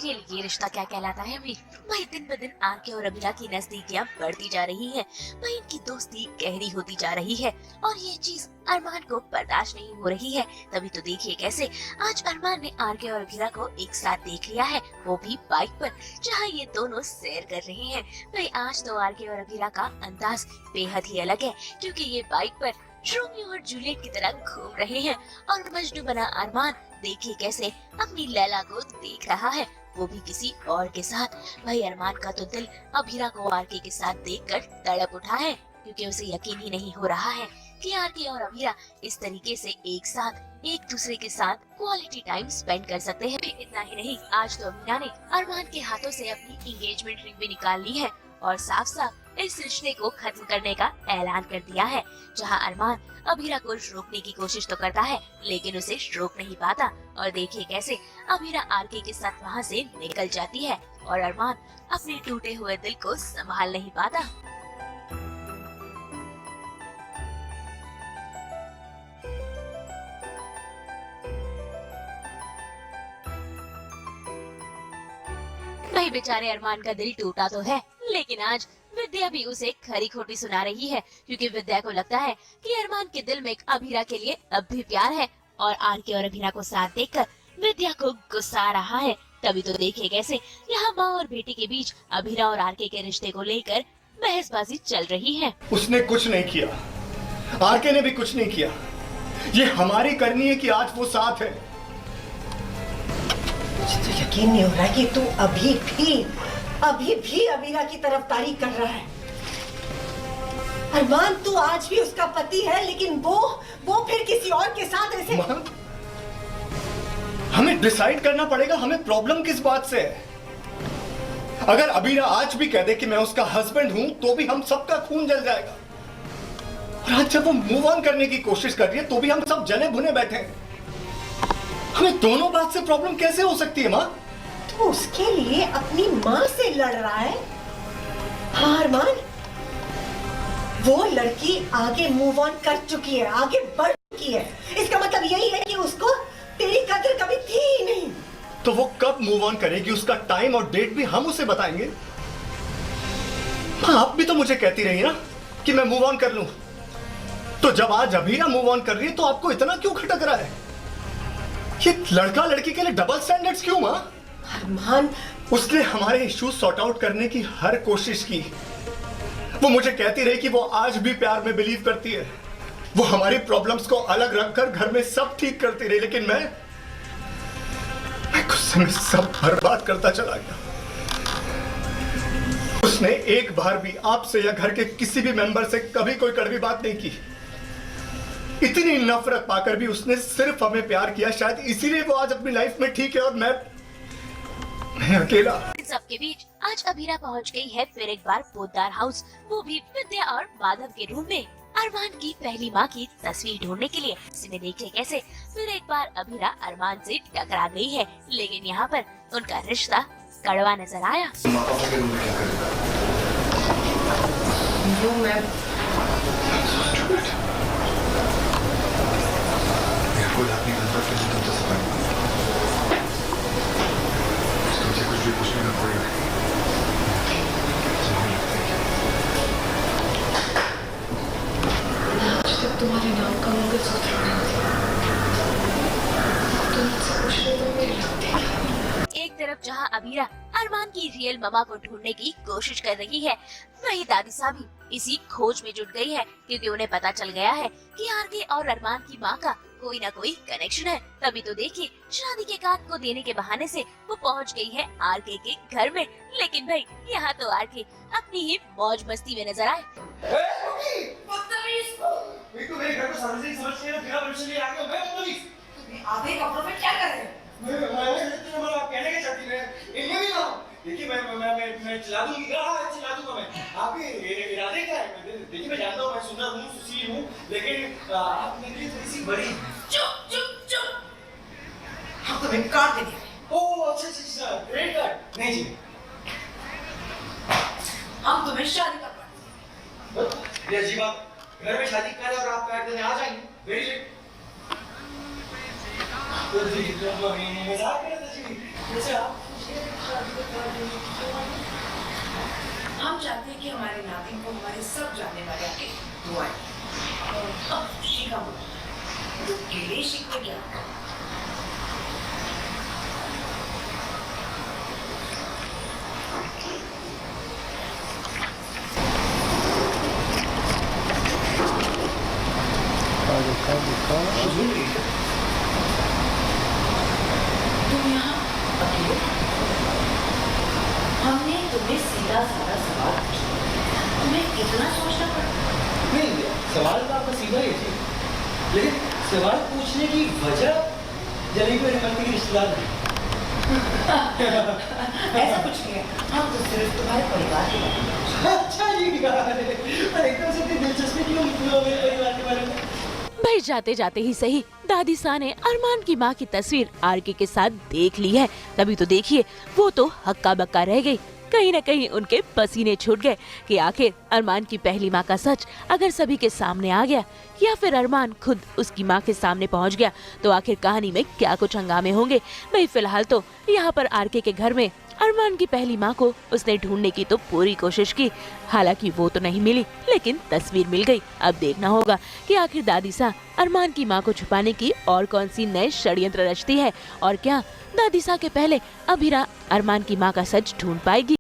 Serial ये रिश्ता क्या कहलाता है में भाई दिन ब दिन आरके और अभिरा की नजदीकियां बढ़ती जा रही है। भाई इनकी दोस्ती गहरी होती जा रही है और ये चीज अरमान को बर्दाश्त नहीं हो रही है। तभी तो देखिए कैसे आज अरमान ने आरके और अभिरा को एक साथ देख लिया है, वो भी बाइक पर, जहाँ ये दोनों सैर कर रहे हैं। भाई आज तो आरके और अभिरा का अंदाज बेहद ही अलग है, क्योंकि ये बाइक पर रोमियो और जूलियट की तरह घूम रहे हैं और मजनू बना अरमान देखिए कैसे अपनी लैला को देख रहा है, वो भी किसी और के साथ। भाई अरमान का तो दिल अभिरा को आरके के साथ देखकर तड़प उठा है, क्योंकि उसे यकीन ही नहीं हो रहा है कि आरके और अभिरा इस तरीके से एक साथ एक दूसरे के साथ क्वालिटी टाइम स्पेंड कर सकते हैं। इतना ही नहीं, आज तो अभिरा ने अरमान के हाथों से अपनी एंगेजमेंट रिंग भी निकाल ली है और साफ साफ इस रिश्ते को खत्म करने का ऐलान कर दिया है। जहां अरमान अभिरा को रोकने की कोशिश तो करता है, लेकिन उसे रोक नहीं पाता और देखिए कैसे अभिरा आरके के साथ वहां से निकल जाती है और अरमान अपने टूटे हुए दिल को संभाल नहीं पाता। भाई बेचारे अरमान का दिल टूटा तो है, लेकिन आज विद्या भी उसे खरी खोटी सुना रही है, क्योंकि विद्या को लगता है कि अरमान के दिल में अभिरा के लिए अब भी प्यार है और आरके और अभिरा को साथ देखकर विद्या को गुस्सा आ रहा है। तभी तो देखिए कैसे यहाँ माँ और बेटी के बीच अभिरा और आरके के रिश्ते को लेकर बहसबाजी चल रही है। उसने कुछ नहीं किया, आरके ने भी कुछ नहीं किया, ये हमारी करनी है कि आज वो साथ है। मुझे तो यकीन नहीं हो रहा कि तू अभी भी अभिरा की तरफदारी कर रहा है। अरमान तू आज भी उसका पति है, लेकिन वो फिर किसी और के साथ ऐसे। हमें डिसाइड करना पड़ेगा, हमें प्रॉब्लम किस बात से है। अगर अभिरा आज भी कह दे कि मैं उसका हस्बैंड हूं, तो भी हम सबका खून जल जाएगा। और आज जब वो मूव ऑन करने की कोशिश कर रही है, तो भी हम सब जले भुने बैठे हैं। हमें दोनों बात से प्रॉब्लम कैसे हो सकती है माँ? तो उसके लिए अपनी माँ से लड़ रहा है। हाँ अरमान, वो लड़की आगे मूव ऑन कर चुकी है, आगे बढ़ चुकी है। इसका मतलब यही है कि उसको तेरी कदर कभी थी ही नहीं। तो वो कब मूव ऑन करेगी, उसका टाइम और डेट भी हम उसे बताएंगे। माँ आप भी तो मुझे कहती रही ना कि मैं मूव ऑन कर लूं। तो जब आज अभिरा मूव ऑन कर रही है, तो आपको इतना क्यों खटक रहा है? ये लड़का लड़की के लिए डबल स्टैंडर्ड्स क्यों माँ? अरमान, उसने हमारे इश्यूज सॉर्ट आउट करने की हर कोशिश की। वो मुझे कहती रही कि वो आज भी प्यार में बिलीव करती है। वो हमारी प्रॉब्लम्स को अलग रखकर घर में सब ठीक करती रही, लेकिन मैं गुस्से में सब बर्बाद करता चला गया। उसने एक बार भी आपसे या घर के किसी भी मेंबर से कभी कोई कड़वी बात नहीं की। इतनी नफरत पाकर भी उसने सिर्फ हमें प्यार किया। शायद इसीलिए वो आज अपनी लाइफ में ठीक है और मैं अकेला। इन सबके बीच आज अभिरा पहुंच गई है फिर एक बार पोद्दार हाउस, वो भी विद्या और माधव के रूम में अरमान की पहली माँ की तस्वीर ढूंढने के लिए। इसमें देखिए कैसे फिर एक बार अभिरा अरमान से टकरा गई है, लेकिन यहाँ पर उनका रिश्ता कड़वा नजर आया। तुम्हारे नाम का मंगलसूत्र एक तरफ जहां अभिरा अरमान की रियल ममा को ढूंढने की कोशिश कर रही है, वहीं दादी साहब भी इसी खोज में जुट गई है, क्योंकि उन्हें पता चल गया है कि आरके और अरमान की मां का कोई ना कोई कनेक्शन है। तभी तो देखिए शादी के कार्ड को देने के बहाने से वो पहुंच गई है आरके के घर में, लेकिन भाई यहाँ तो आरके अपनी ही मौज मस्ती में नजर आए। आधे कपड़ों में क्या कर रहे हैं? कहने के चाहती है, इन्हें भी ना देखिए मैं चिल्ला दूंगी, चिल्ला दूंगा मैं। आपके इरादे क्या है? देखिए मैं जानता हूँ, मैं सुंदर हूँ, सुशील हूँ, लेकिन आप मेरे लिए थोड़ी सी बड़ी। चुप। हम तो कार्ड दे दिया। ओह अच्छा, ग्रेट कार्ड। नहीं जी, हम तुम्हें शादी करवा देंगे। ये अजीब बात, घर में शादी कर और आप कार्ड देने आ जाएंगे, वेरी लेट। तो जी मजाक कर रहे थे जी। अच्छा हम चाहते हैं कि हमारे नातिन को हमारे सब जानने वाले आके दुआएं। अब खुशी का मुद्दा, तो गिले शिकवे क्या? तुम यहाँ अकेले? हमने तुम्हें सीधा साधा सवाल पूछा, तुम्हें इतना सोचना पड़ा? नहीं, सवाल तो आपका सीधा ही थी, लेकिन सवाल पूछने की वजह जली को रमनती की रिश्तेदार नहीं। ऐसा कुछ नहीं है, हम तो सिर्फ तुम्हारे परिवार के बारे में। अच्छा जी यार, पर एकदम से इतनी दिलचस्पी क्यों मेरे परिवार के बारे में? भाई जाते जाते ही सही दादी सा ने अरमान की माँ की तस्वीर आरके के साथ देख ली है। तभी तो देखिए वो तो हक्का बक्का रह गई। कहीं न कहीं उनके पसीने छूट गए कि आखिर अरमान की पहली माँ का सच अगर सभी के सामने आ गया या फिर अरमान खुद उसकी माँ के सामने पहुँच गया तो आखिर कहानी में क्या कुछ हंगामे होंगे। भाई फिलहाल तो यहाँ पर आरके के घर में अरमान की पहली माँ को उसने ढूंढने की तो पूरी कोशिश की, हालांकि वो तो नहीं मिली लेकिन तस्वीर मिल गई। अब देखना होगा कि आखिर दादी सा अरमान की माँ को छुपाने की और कौन सी नए षड्यंत्र रचती है और क्या दादी सा के पहले अभिरा अरमान की माँ का सच ढूंढ पाएगी।